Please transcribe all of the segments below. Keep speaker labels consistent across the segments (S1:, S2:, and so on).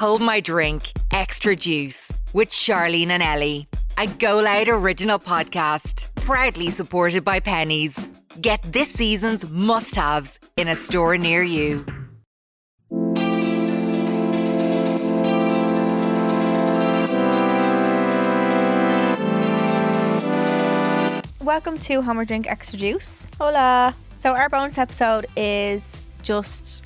S1: Hold My Drink Extra Juice with Charlene and Ellie, a GoLoud original podcast, proudly supported by Pennies. Get this season's must-haves in a store near you.
S2: Welcome to Hold My Drink Extra Juice.
S3: Hola.
S2: So our bonus episode is just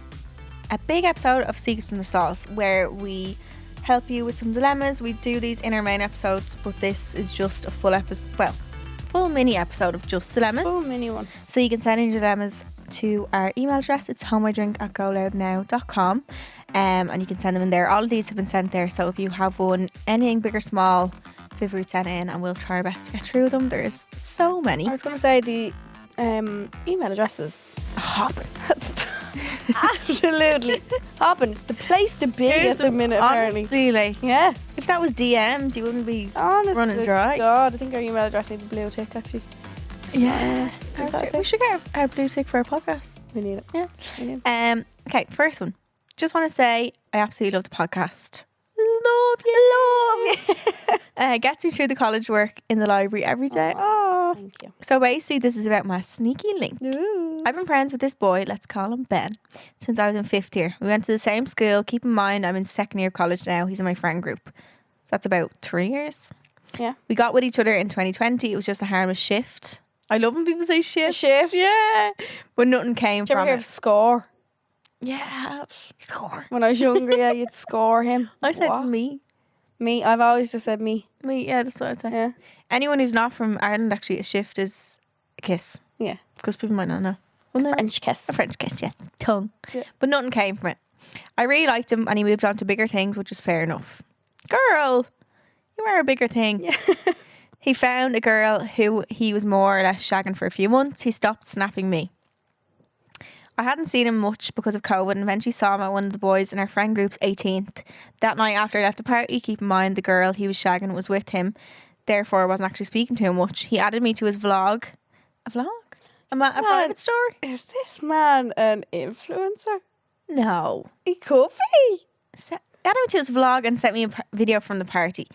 S2: a big episode of Secrets in the Sauce where we help you with some dilemmas. We do these in our main episodes, but this is just a full episode, full mini episode of just dilemmas.
S3: Full mini one.
S2: So you can send in your dilemmas to our email address. It's homemydrink@goloudnow.com, and you can send them in there. All of these have been sent there, so if you have one, anything big or small, feel free to send it in and we'll try our best to get through them. There's so many.
S3: I was going to say the email addresses.
S2: Hopping.
S3: Absolutely. Hopping. It's the place to be at the minute, apparently.
S2: Honestly, like,
S3: Yeah.
S2: if that was DMs, you wouldn't be
S3: Honestly,
S2: running dry.
S3: God, I think our email address needs a blue tick, actually.
S2: Yeah.
S3: Is that a
S2: We
S3: thing?
S2: should get our blue tick for our podcast.
S3: We need it.
S2: Yeah.
S3: We need it.
S2: Okay, first one. Just want to say I absolutely love the podcast.
S3: Love you.
S2: Gets me through the college work in the library every day.
S3: Oh, thank you.
S2: So basically this is about my sneaky link.
S3: Ooh.
S2: I've been friends with this boy, let's call him Ben, since I was in 5th year. We went to the same school. Keep in mind I'm in 2nd year of college now. He's in my friend group. So that's about 3 years.
S3: Yeah.
S2: We got with each other in 2020. It was just a harmless shift. I love when people say shift.
S3: Shift.
S2: Yeah. But nothing came
S3: Did you ever
S2: from
S3: hear
S2: it.
S3: of score?
S2: Yeah. Score.
S3: When I was younger, yeah, you'd score him.
S2: I said
S3: What?
S2: me.
S3: Me. I've always just said me.
S2: Me, yeah, that's what I'd say.
S3: Yeah.
S2: Anyone who's not from Ireland, actually, a shift is a kiss.
S3: Yeah.
S2: Because people might not know. Well, no.
S3: French kiss.
S2: A French kiss, yeah. Tongue.
S3: Yeah.
S2: But nothing came from it. I really liked him and he moved on to bigger things, which is fair enough. Girl, you are a bigger thing.
S3: Yeah.
S2: He found a girl who he was more or less shagging for a few months. He stopped snapping me. I hadn't seen him much because of COVID and eventually saw him at one of the boys in our friend group's 18th. That night after I left the party, keep in mind the girl he was shagging was with him. Therefore, I wasn't actually speaking to him much. He added me to his vlog. A vlog? A private story?
S3: Is this man an influencer?
S2: No.
S3: He could be.
S2: Added me to his vlog and sent me a video from the party.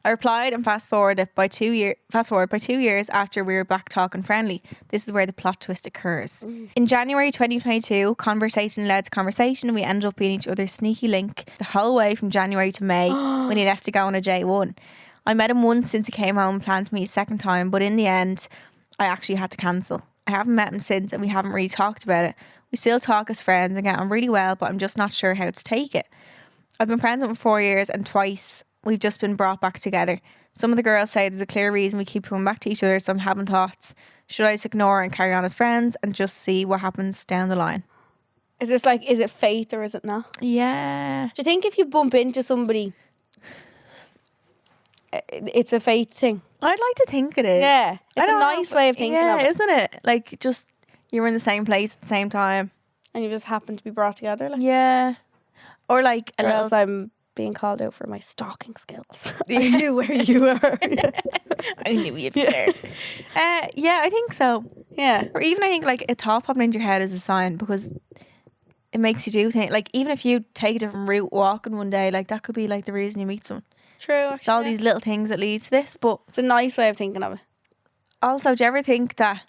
S2: I replied and fast forward by 2 years after we were back talking friendly. This is where the plot twist occurs. In January 2022, conversation led to conversation and we ended up being each other's sneaky link the whole way from January to May when he left to go on a J1. I met him once since he came home and planned to meet a second time, but in the end, I actually had to cancel. I haven't met him since and we haven't really talked about it. We still talk as friends and get on really well, but I'm just not sure how to take it. I've been friends with him for 4 years and twice we've just been brought back together. Some of the girls say there's a clear reason we keep coming back to each other, so I'm having thoughts. Should I just ignore and carry on as friends and just see what happens down the line?
S3: Is this like, is it fate or is it not?
S2: Yeah.
S3: Do you think if you bump into somebody, it's a fate thing?
S2: I'd like to think it is.
S3: Yeah. It's
S2: I
S3: a
S2: don't
S3: nice
S2: know,
S3: way of thinking
S2: yeah,
S3: of it.
S2: isn't it? Like, just, you were in the same place at the same time.
S3: And you just happen to be brought together. Like,
S2: Yeah. Or like a
S3: or
S2: little...
S3: else I'm being called out for my stalking skills. I knew where you were.
S2: I knew you'd be there. Yeah, I think so.
S3: Yeah.
S2: Or even I think like a thought popping into your head is a sign because it makes you do things. Like even if you take a different route walking one day, like that could be like the reason you meet someone.
S3: True, actually.
S2: It's all these little things that lead to this. But
S3: It's a nice way of thinking of it.
S2: also, do you ever think that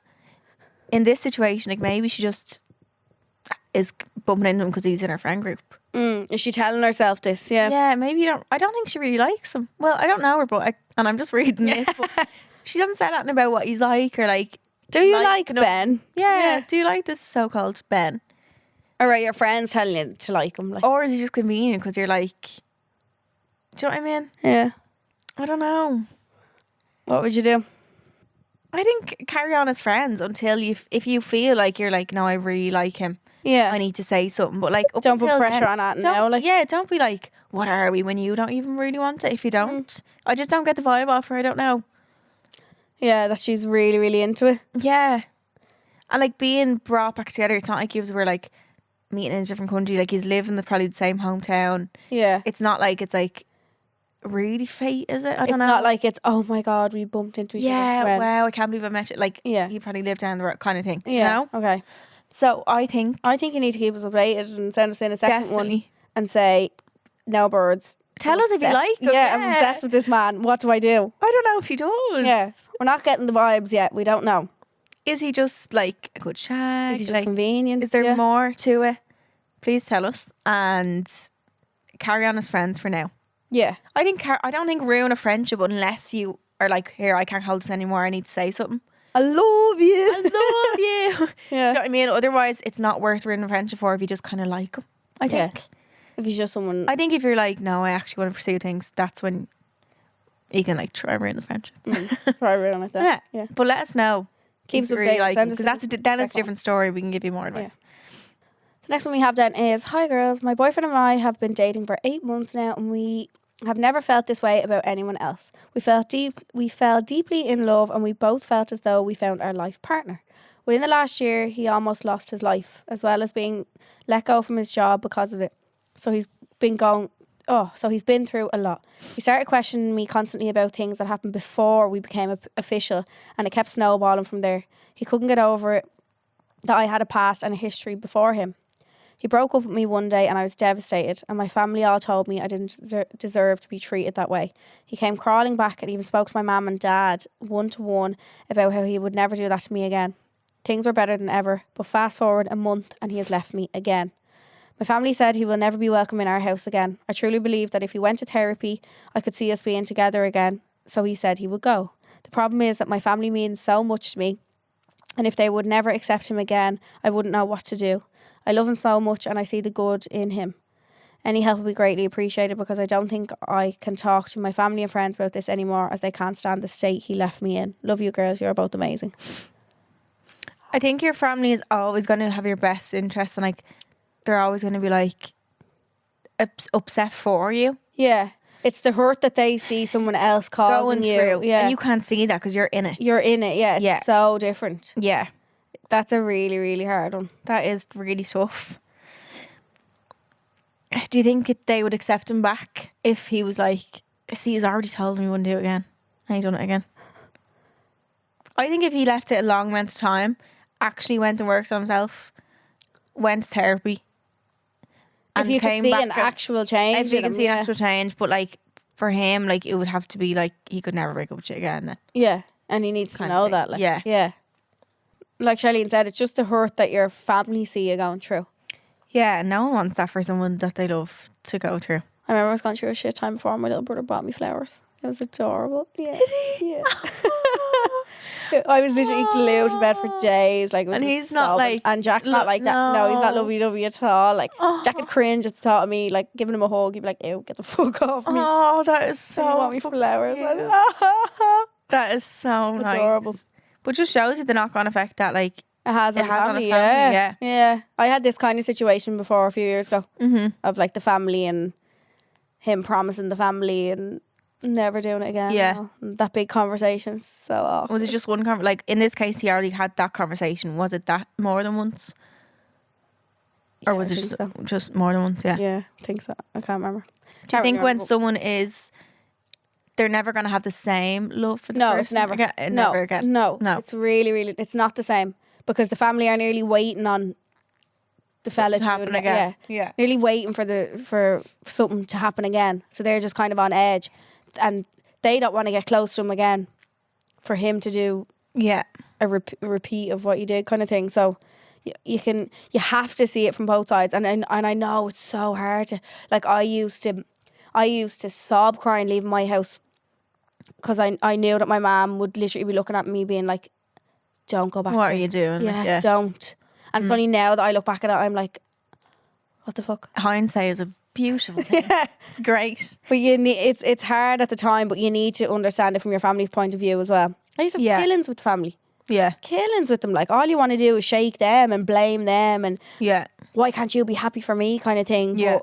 S2: in this situation, like maybe she just is bumping into him because he's in her friend group?
S3: Is she telling herself this? Yeah.
S2: Yeah, maybe you don't. I don't think she really likes him. Well, I don't know her, but and I'm just reading this. But she doesn't say nothing about what he's like or like.
S3: Do you like
S2: enough-
S3: Ben?
S2: Yeah. Do you like this so-called Ben?
S3: Or are your friends telling you to like him? Like,
S2: Or is he just convenient because you're like, do you know what I mean?
S3: yeah.
S2: I don't know.
S3: What would you do?
S2: I think carry on as friends until if you feel like you're like, no, I really like him.
S3: Yeah.
S2: I need to say something. But like, up
S3: Don't put
S2: until
S3: pressure
S2: then,
S3: on that
S2: don't-
S3: now. Like,
S2: yeah, don't be like, what are we when you don't even really want it? If you don't, I just don't get the vibe off her. I don't know.
S3: yeah, that she's really, really into it.
S2: Yeah. And like being brought back together, it's not like you were like meeting in a different country. Like he's living probably the same hometown.
S3: Yeah.
S2: It's not like it's like really fate, is it? I
S3: It's
S2: don't know.
S3: not like it's, oh my God, we bumped into each
S2: yeah,
S3: other.
S2: wow, I can't believe I met you. Like,
S3: Yeah.
S2: he probably lived down the road kind of thing.
S3: Yeah.
S2: You know?
S3: Okay.
S2: So I think
S3: I think you need to keep us updated and send us in a second one
S2: definitely.
S3: and say, no birds.
S2: Tell us if you like them.
S3: Yeah, I'm obsessed with this man. What do I do?
S2: I don't know if he does.
S3: Yeah. We're not getting the vibes yet. We don't know.
S2: Is he just like a good shag?
S3: Is he just
S2: like,
S3: convenient?
S2: Is there
S3: Yeah.
S2: more to it? Please tell us and carry on as friends for now.
S3: Yeah.
S2: I don't think ruin a friendship unless you are like, here, I can't hold this anymore. I need to say something.
S3: I love you.
S2: I love you.
S3: Yeah.
S2: You know what I mean? Otherwise, it's not worth ruining a friendship for if you just kind of like him. I
S3: Yeah.
S2: think.
S3: If he's just someone.
S2: I think if you're like, no, I actually want to pursue things, that's when you can like try and ruin the friendship.
S3: Probably like that.
S2: Yeah. But let us know.
S3: Keep
S2: if you
S3: us
S2: really
S3: updated.
S2: like
S3: Send
S2: because
S3: us
S2: then it's a different story. We can give you more advice.
S3: The next one we have then is, hi girls, my boyfriend and I have been dating for 8 months now and we have never felt this way about anyone else. We fell deeply in love and we both felt as though we found our life partner. Within the last year, he almost lost his life, as well as being let go from his job because of it. So he's been through a lot. He started questioning me constantly about things that happened before we became official, and it kept snowballing from there. He couldn't get over it that I had a past and a history before him. He broke up with me one day and I was devastated, and my family all told me I didn't deserve to be treated that way. He came crawling back and even spoke to my mum and dad one-to-one about how he would never do that to me again. Things were better than ever, but fast forward a month and he has left me again. My family said he will never be welcome in our house again. I truly believe that if he went to therapy, I could see us being together again, so he said he would go. The problem is that my family means so much to me, and if they would never accept him again, I wouldn't know what to do. I love him so much and I see the good in him. Any help would be greatly appreciated because I don't think I can talk to my family and friends about this anymore as they can't stand the state he left me in. Love you girls, you're both amazing.
S2: I think your family is always going to have your best interests, and like they're always going to be like upset for you.
S3: Yeah. It's the hurt that they see someone else causing you.
S2: Through.
S3: Yeah.
S2: And you can't see that because you're in it.
S3: You're in it, yeah. It's so different.
S2: Yeah.
S3: That's a really, really hard one.
S2: That is really tough. Do you think they would accept him back if he was like, see, he's already told me he wouldn't do it again, and he done it again? I think if he left it a long amount of time, actually went and worked on himself, went to therapy,
S3: if you could see an actual change.
S2: If you can see an actual change, but like for him, like it would have to be like he could never break up with you again then.
S3: Yeah, and he needs to know that. Like, yeah. Like Charlene said, it's just the hurt that your family see you going through.
S2: Yeah, no one wants that for someone that they love to go through.
S3: I remember I was going through a shit time before my little brother bought me flowers. It was adorable. Yeah. Yeah. I was literally glued to bed for days. Like,
S2: and he's not like,
S3: and Jack's not like that. No, he's not lovey-dovey at all. Like, Jack would cringe at the thought of me, like, giving him a hug. He'd be like, ew, get the fuck off me.
S2: Oh, that is so.
S3: And he bought me flowers.
S2: That is so
S3: adorable.
S2: Nice. But just shows you the knock-on effect that like
S3: it has on the family. Yeah. I had this kind of situation before a few years ago of like the family and him promising the family and never doing it again.
S2: Yeah.
S3: That big conversation. So awkward.
S2: Was it just one conversation? Like in this case, he already had that conversation. Was it that more than once? Or was it just more than once? Yeah.
S3: Yeah, I think so. I can't remember.
S2: Do you think when someone is, they're never going to have the same love for the person?
S3: No, it's never.
S2: Never again.
S3: No. It's really, really, it's not the same because the family are nearly waiting on the fella to happen again. Yeah. Nearly waiting for something to happen again. So they're just kind of on edge. And they don't want to get close to him again for him to do a repeat of what you did kind of thing. So you have to see it from both sides. And I know it's so hard to, like, I used to sob crying leaving my house because I knew that my mum would literally be looking at me being like, don't go back.
S2: What are you doing?
S3: Yeah, don't. And funny now that I look back at it, I'm like, what the fuck?
S2: Hindsight is a beautiful thing. Yeah. It's great.
S3: But you need, it's hard at the time, but you need to understand it from your family's point of view as well. I used to have killings with family.
S2: Yeah.
S3: Killings with them. Like, all you want to do is shake them and blame them and why can't you be happy for me kind of thing.
S2: Yeah.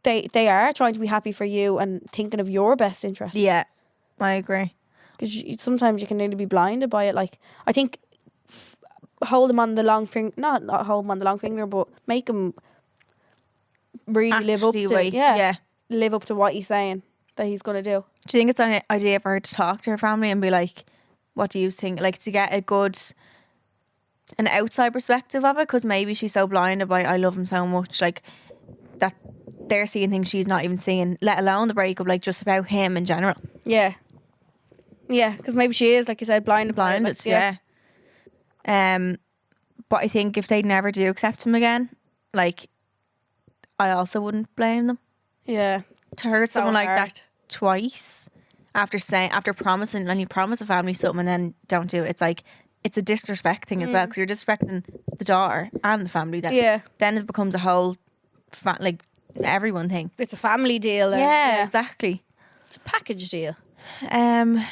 S3: But they are trying to be happy for you and thinking of your best interest.
S2: Yeah, I agree.
S3: Because sometimes you can really be blinded by it. Like, I think hold them on the long finger, not hold them on the long finger, but make them really live up to live up to what he's saying that he's going to do.
S2: Do you think it's an idea for her to talk to her family and be like, what do you think? Like, to get an outside perspective of it, because maybe she's so blinded by I love him so much, like that they're seeing things she's not even seeing, let alone the breakup, like just about him in general.
S3: Yeah. Yeah, because maybe she is, like you said, blinded.
S2: Blinded, yeah. But I think if they never do accept him again, like, I also wouldn't blame them.
S3: Yeah.
S2: To hurt
S3: So
S2: someone like
S3: hard.
S2: that twice after promising, and you promise a family something and then don't do it, it's like, it's a disrespect thing as well, because you're disrespecting the daughter and the family then.
S3: Yeah.
S2: Then it becomes a whole, everyone thing.
S3: It's a family deal.
S2: Yeah, exactly.
S3: It's a package deal.
S2: Um,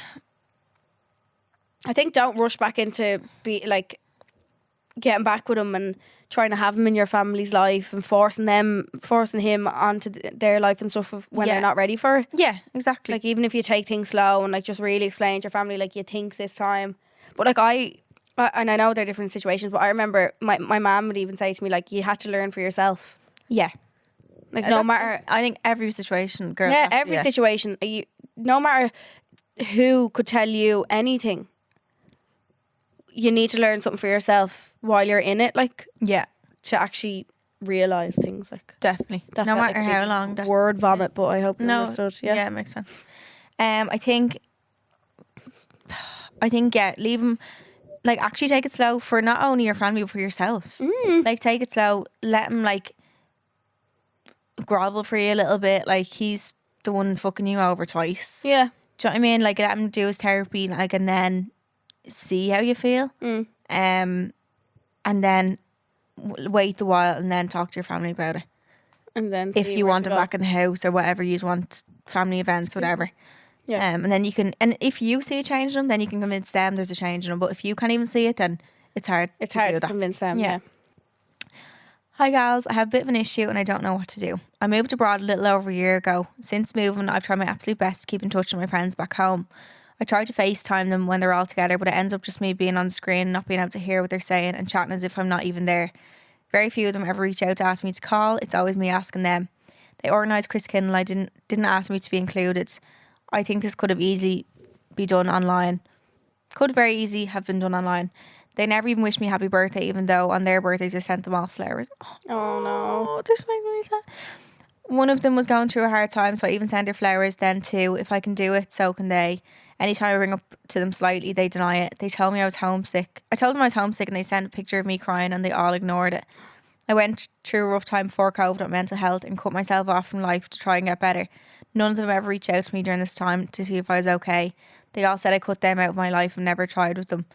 S3: I think don't rush back into getting back with him and trying to have him in your family's life and forcing him onto their life and stuff when they're not ready for it.
S2: yeah, exactly.
S3: Like, even if you take things slow and like just really explain to your family, like, you think this time. But like and I know they're different situations, but I remember my mum would even say to me, like, you had to learn for yourself.
S2: Yeah.
S3: Like, no matter.
S2: I think every situation, girl.
S3: Yeah, every situation. No matter who could tell you anything, you need to learn something for yourself while you're in it, like,
S2: Yeah,
S3: to actually realise things. Like,
S2: definitely.
S3: that
S2: No
S3: felt
S2: matter
S3: like a
S2: how
S3: big
S2: long. That,
S3: word vomit, but I hope you understood.
S2: Yeah, it makes sense. I think, leave him, like, actually take it slow for not only your family, but for yourself. Like, take it slow. Let him, like, grovel for you a little bit. Like, he's the one fucking you over twice.
S3: Yeah.
S2: Do you know what I mean? Like, let him do his therapy, like, and then see how you feel. And then wait a while and then talk to your family about it.
S3: And then
S2: If
S3: see
S2: you
S3: where
S2: want
S3: to
S2: him
S3: go.
S2: back in the house or whatever you want, family events, whatever.
S3: Yeah.
S2: And then you can, and if you see a change in them, then you can convince them there's a change in them. But if you can't even see it, then it's hard.
S3: It's hard
S2: do
S3: to
S2: that.
S3: convince them.
S2: Yeah.
S3: Yeah.
S2: Hi gals, I have a bit of an issue and I don't know what to do. I moved abroad a little over a year ago. Since moving, I've tried my absolute best to keep in touch with my friends back home. I try to FaceTime them when they're all together, but it ends up just me being on the screen, not being able to hear what they're saying and chatting as if I'm not even there. Very few of them ever reach out to ask me to call. It's always me asking them. They organised Chris Kindle. I didn't ask me to be included. I think this could have easily be done online. Could very easily have been done online. They never even wished me happy birthday, even though on their birthdays I sent them all flowers.
S3: Oh no.
S2: Oh, this makes me sad. One of them was going through a hard time, so I even send her flowers then too. If I can do it, so can they. Anytime I bring up to them slightly, they deny it. They told me I was homesick. I told them I was homesick and they sent a picture of me crying and they all ignored it. I went through a rough time before COVID with mental health and cut myself off from life to try and get better. None of them ever reached out to me during this time to see if I was okay. They all said I cut them out of my life and never tried with them.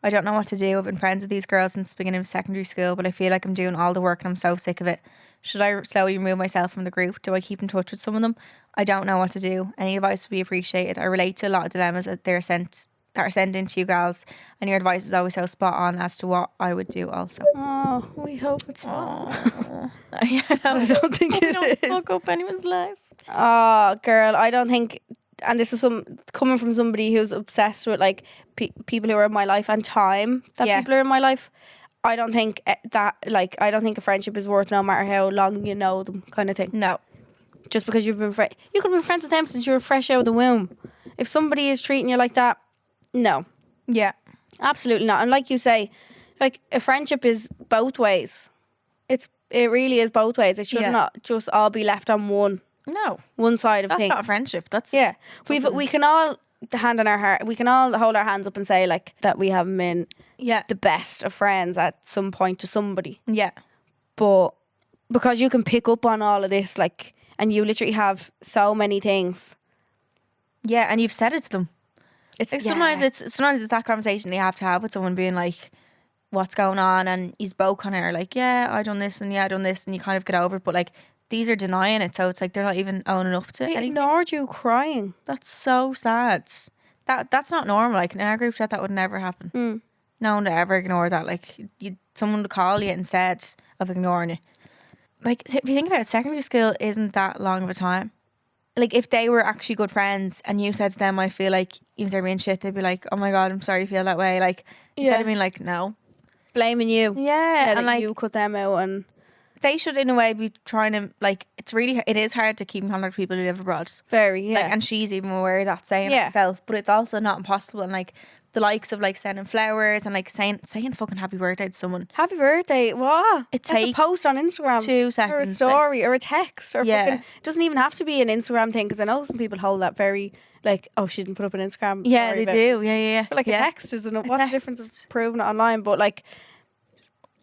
S2: I don't know what to do. I've been friends with these girls since the beginning of secondary school, but I feel like I'm doing all the work and I'm so sick of it. Should I slowly remove myself from the group? Do I keep in touch with some of them? I don't know what to do. Any advice would be appreciated. I relate to a lot of dilemmas that are sent into you gals, and your advice is always so spot on as to what I would do also.
S3: Oh, we hope it's not.
S2: Yeah,
S3: I don't think it
S2: don't
S3: is.
S2: fuck up anyone's life.
S3: Oh, girl, I don't think, and this is coming from somebody who's obsessed with like people who are in my life and time that people are in my life. I don't think I don't think a friendship is worth no matter how long you know them, kind of thing.
S2: No.
S3: Just because you've been you could have been friends with them since you were fresh out of the womb. If somebody is treating you like that, no.
S2: Yeah.
S3: Absolutely not. And like you say, like, a friendship is both ways. It really is both ways. It should not just all be left on one side of
S2: That's
S3: things.
S2: not a friendship. That's
S3: We can all hand on our heart. We can all hold our hands up and say like that we haven't been the best of friends at some point to somebody.
S2: Yeah.
S3: But because you can pick up on all of this, like, and you literally have so many things.
S2: Yeah, and you've said it to them.
S3: It's
S2: like sometimes it's that conversation they have to have with someone, being like, what's going on, and he's both kind of like, yeah, I done this, and yeah, I done this, and you kind of get over it, but like these are denying it, so it's like they're not even owning up to it.
S3: They ignored you crying.
S2: That's so sad. That's not normal. Like in our group chat, that would never happen. No one would ever ignore that. Like someone would call you instead of ignoring you. Like if you think about it, secondary school isn't that long of a time. Like if they were actually good friends and you said to them, I feel like even if they're being shit, they'd be like, oh my God, I'm sorry you feel that way. Like instead of being like, no.
S3: Blaming you.
S2: Yeah.
S3: And
S2: like
S3: you cut them out, and
S2: they should in a way be trying to, like, it is hard to keep in contact with people who live abroad.
S3: Very,
S2: Like, and she's even aware of that, saying it herself, but it's also not impossible. And like the likes of like sending flowers and like saying fucking happy birthday to someone.
S3: Happy birthday. What?
S2: It
S3: That's a
S2: takes
S3: post on Instagram.
S2: 2
S3: Or a
S2: seconds.
S3: story or a text or
S2: Yeah.
S3: fucking, it doesn't even have to be an Instagram thing because I know some people hold that very like, oh, she didn't put up an Instagram
S2: Yeah,
S3: story,
S2: they
S3: but
S2: do. Yeah.
S3: But like
S2: yeah.
S3: a text isn't it?
S2: A
S3: What's the difference is proving it online? But like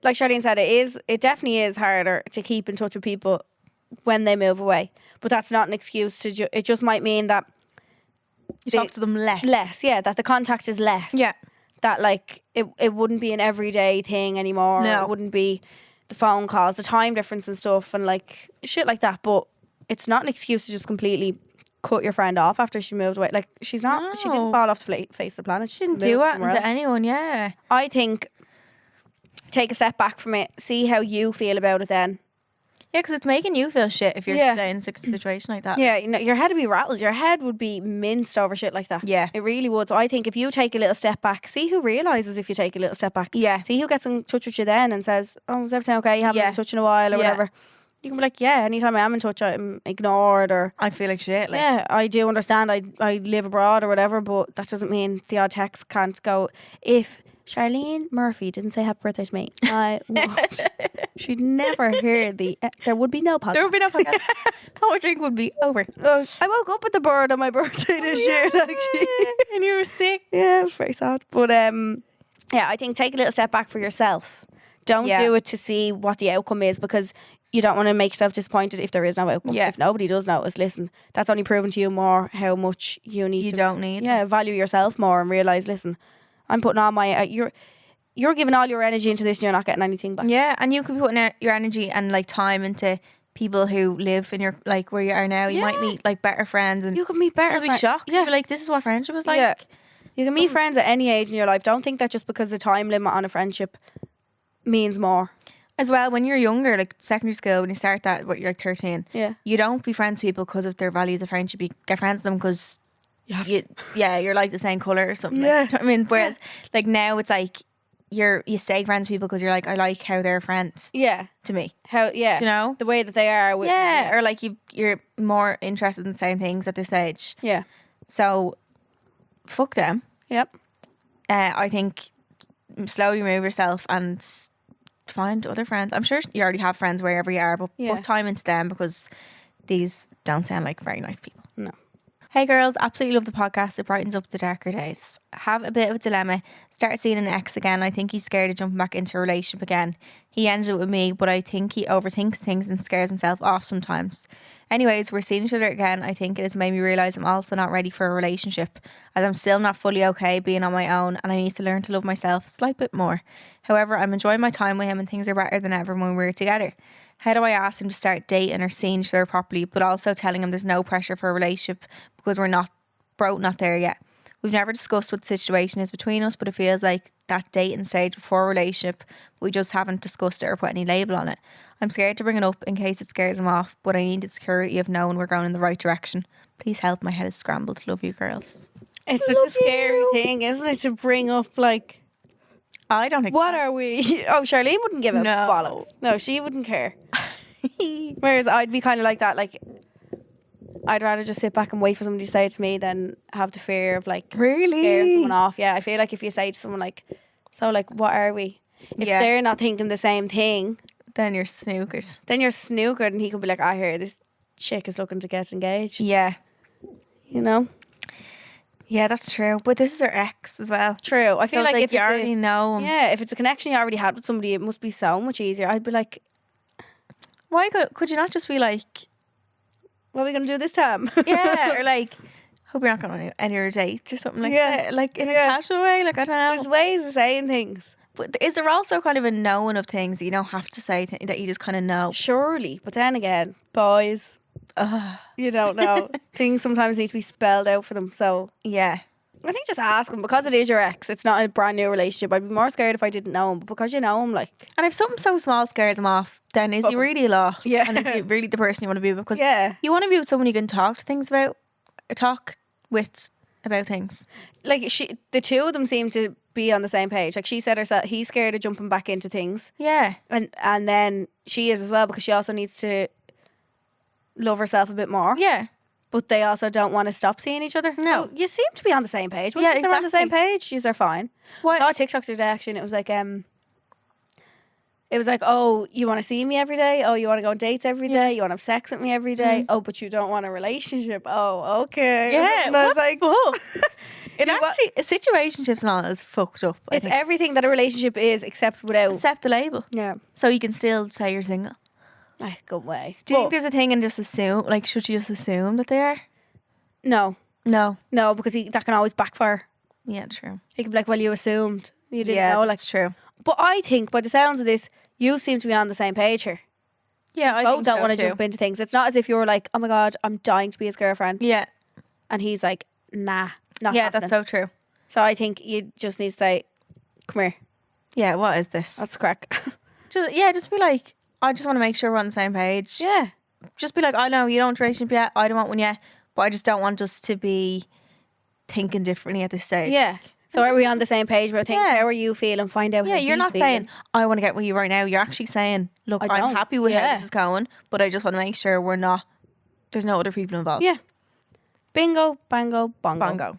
S3: Charlene said, it definitely is harder to keep in touch with people when they move away. But that's not an excuse to it just might mean that
S2: You talk to them less.
S3: that the contact is less.
S2: Yeah.
S3: That like it wouldn't be an everyday thing anymore.
S2: No.
S3: It wouldn't be the phone calls, the time difference and stuff and like shit like that. But it's not an excuse to just completely cut your friend off after she moved away. Like she didn't
S2: No.
S3: fall off the face of the planet.
S2: She didn't do it to anyone, yeah.
S3: I think take a step back from it, see how you feel about it then.
S2: Yeah, because it's making you feel shit if you're
S3: Yeah.
S2: in a situation like that.
S3: Yeah, you know, your head would be rattled. Your head would be minced over shit like that.
S2: Yeah.
S3: It really would. So I think if you take a little step back, see who realises if you take a little step back.
S2: Yeah.
S3: See who gets in touch with you then and says, oh, is everything okay? You haven't been
S2: Yeah.
S3: in touch in a while or
S2: Yeah.
S3: whatever. You can be like, yeah, anytime I am in touch, I'm ignored or...
S2: I feel like shit. Like,
S3: Yeah, I do understand I live abroad or whatever, but that doesn't mean the odd text can't go. If Charlene Murphy didn't say happy birthday to me, I would. She'd never hear there would be no podcast.
S2: there would be no podcast. Our drink would be over.
S3: I woke up with the bird on my birthday this year. Actually.
S2: And you were sick.
S3: Yeah, it was very sad. But yeah, I think take a little step back for yourself. Don't
S2: Yeah.
S3: do it to see what the outcome is because you don't want to make yourself disappointed if there is no outcome.
S2: Yeah.
S3: If nobody does notice, listen, that's only proven to you more how much you need
S2: You
S3: to
S2: don't need
S3: value yourself more and realise, listen, I'm putting all my you're giving all your energy into this and you're not getting anything back.
S2: Yeah, and you could be putting your energy and like time into people who live in your like where you are now. You might
S3: Yeah.
S2: meet like better friends and
S3: You can meet better
S2: you'll be
S3: friends.
S2: shocked.
S3: Yeah.
S2: You'll be like, this is what friendship was like.
S3: Yeah. You can meet friends at any age in your life. Don't think that just because the time limit on a friendship means more.
S2: As well, when you're younger, like secondary school, when you start that, you're like 13,
S3: Yeah.
S2: you don't be friends with people because of their values of friendship. You get friends with them because you're like the same colour or something.
S3: Yeah.
S2: Like, do you know what I mean? Whereas like now it's like you stay friends with people because you're like, I like how they're friends
S3: Yeah.
S2: to me.
S3: How
S2: Do you know?
S3: the way that they are with
S2: Yeah. Or like you're more interested in the same things at this age.
S3: Yeah.
S2: So fuck them.
S3: Yep.
S2: I think slowly move yourself and find other friends. I'm sure you already have friends wherever you are, but
S3: Yeah.
S2: put time into them because these don't sound like very nice people.
S3: No.
S2: Hey girls, absolutely love the podcast. It brightens up the darker days. Have a bit of a dilemma. Start seeing an ex again. I think he's scared of jumping back into a relationship again. He ended it with me, but I think he overthinks things and scares himself off sometimes. Anyways, we're seeing each other again. I think it has made me realise I'm also not ready for a relationship, as I'm still not fully okay being on my own and I need to learn to love myself a slight bit more. However, I'm enjoying my time with him and things are better than ever when we're together. How do I ask him to start dating or seeing each other properly, but also telling him there's no pressure for a relationship because we're not there yet? We've never discussed what the situation is between us, but it feels like that dating stage before a relationship. We just haven't discussed it or put any label on it. I'm scared to bring it up in case it scares him off, but I need the security of knowing we're going in the right direction. Please help, my head is scrambled. Love you girls.
S3: It's such a scary thing, isn't it, to bring up like
S2: I don't think
S3: what are we? Oh, Charlene wouldn't give a
S2: No.
S3: bollocks. No, she wouldn't care. Whereas I'd be kind of like that. Like, I'd rather just sit back and wait for somebody to say it to me than have the fear of like scaring
S2: Really?
S3: someone off. Yeah, I feel like if you say to someone like, so like, what are we? If
S2: Yeah.
S3: they're not thinking the same thing,
S2: Then you're snookered.
S3: then you're snookered and he could be like, I hear this chick is looking to get engaged.
S2: Yeah.
S3: You know?
S2: Yeah, that's true. But this is her ex as well.
S3: True. I
S2: So
S3: feel
S2: it's
S3: like
S2: like
S3: if
S2: you
S3: it's
S2: already know him.
S3: yeah, if it's a connection you already had with somebody, it must be so much easier. I'd be like,
S2: Why could you not just be like,
S3: what are we going to do this time?
S2: yeah, or like, hope you're not going on any other dates or something like
S3: Yeah.
S2: that. Like in a
S3: Yeah.
S2: casual way. Like, I don't know.
S3: There's ways of saying things.
S2: But is there also kind of a knowing of things that you don't have to say that you just kind of know?
S3: Surely. But then again, boys,
S2: Ugh.
S3: you don't know. Things sometimes need to be spelled out for them. So
S2: Yeah.
S3: I think just ask him because it is your ex. It's not a brand new relationship. I'd be more scared if I didn't know him. But because you know him, like,
S2: And if something so small scares him off, then is he really lost?
S3: Yeah.
S2: And is he really the person you want to be with? Because
S3: yeah.
S2: you want to be with someone you can talk with about things.
S3: Like the two of them seem to be on the same page. Like she said herself, he's scared of jumping back into things.
S2: Yeah.
S3: And then she is as well because she also needs to love herself a bit more.
S2: Yeah.
S3: but they also don't want to stop seeing each other.
S2: No.
S3: So you seem to be on the same page. Once
S2: Yeah,
S3: they're on the same
S2: exactly.
S3: page, they're fine.
S2: What?
S3: I saw a TikTok today actually, and it was like, oh, you want to see me every day? Oh, you want to go on dates every day? You want to have sex with me every day? Oh, but you don't want a relationship. Oh, okay.
S2: Yeah,
S3: And I was like,
S2: It actually, situationships and all is fucked up. I
S3: it's
S2: think.
S3: everything that a relationship is except without.
S2: Accept the label.
S3: Yeah.
S2: So you can still say you're single.
S3: Good way.
S2: Do you think there's a thing in just assume, like, should you just assume that they are?
S3: No.
S2: No.
S3: No, because that can always backfire.
S2: Yeah, true.
S3: He can be like, well, you assumed. You didn't
S2: Yeah,
S3: know. Like,
S2: that's true.
S3: but I think by the sounds of this, you seem to be on the same page here.
S2: Yeah, I
S3: Both
S2: think
S3: don't
S2: so
S3: want to
S2: too.
S3: jump into things. It's not as if you're like, oh my God, I'm dying to be his girlfriend.
S2: Yeah.
S3: And he's like, nah, not
S2: Yeah,
S3: happening.
S2: that's so true.
S3: So I think you just need to say, come here,
S2: Yeah, what is this?
S3: that's crack.
S2: Just be like, I just want to make sure we're on the same page.
S3: Yeah.
S2: Just be like, I know you don't want a relationship yet, I don't want one yet, but I just don't want us to be thinking differently at this stage.
S3: Yeah. So are we on the same page about things?
S2: Yeah.
S3: How are you feeling? Find out
S2: Yeah,
S3: how
S2: you're
S3: he's
S2: not
S3: feeling.
S2: saying, I want to get with you right now. You're actually saying, look,
S3: I
S2: I'm
S3: don't.
S2: happy with how
S3: Yeah.
S2: this is going, but I just want to make sure there's no other people involved.
S3: Yeah. Bingo, bango, bongo.
S2: Bongo.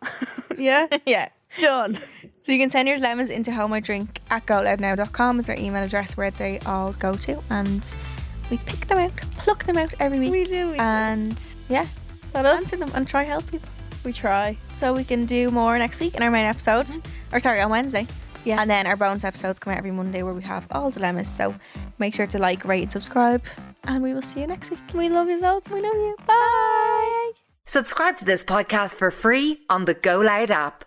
S3: Yeah.
S2: Yeah.
S3: Done.
S2: So you can send your lemons into homeidrink@goloudnow.com is our email address where they all go to, and we pick them out, pluck them out every week.
S3: We do.
S2: And yeah,
S3: Is that us?
S2: answer them and try help people.
S3: We try.
S2: So we can do more next week in our main episode, or sorry, on Wednesday.
S3: Yeah.
S2: And then our bonus episodes come out every Monday where we have all dilemmas. So make sure to like, rate, and subscribe, and we will see you next week.
S3: We love you, Zotes.
S2: We love you. Bye.
S1: Subscribe to this podcast for free on the GoLoud app.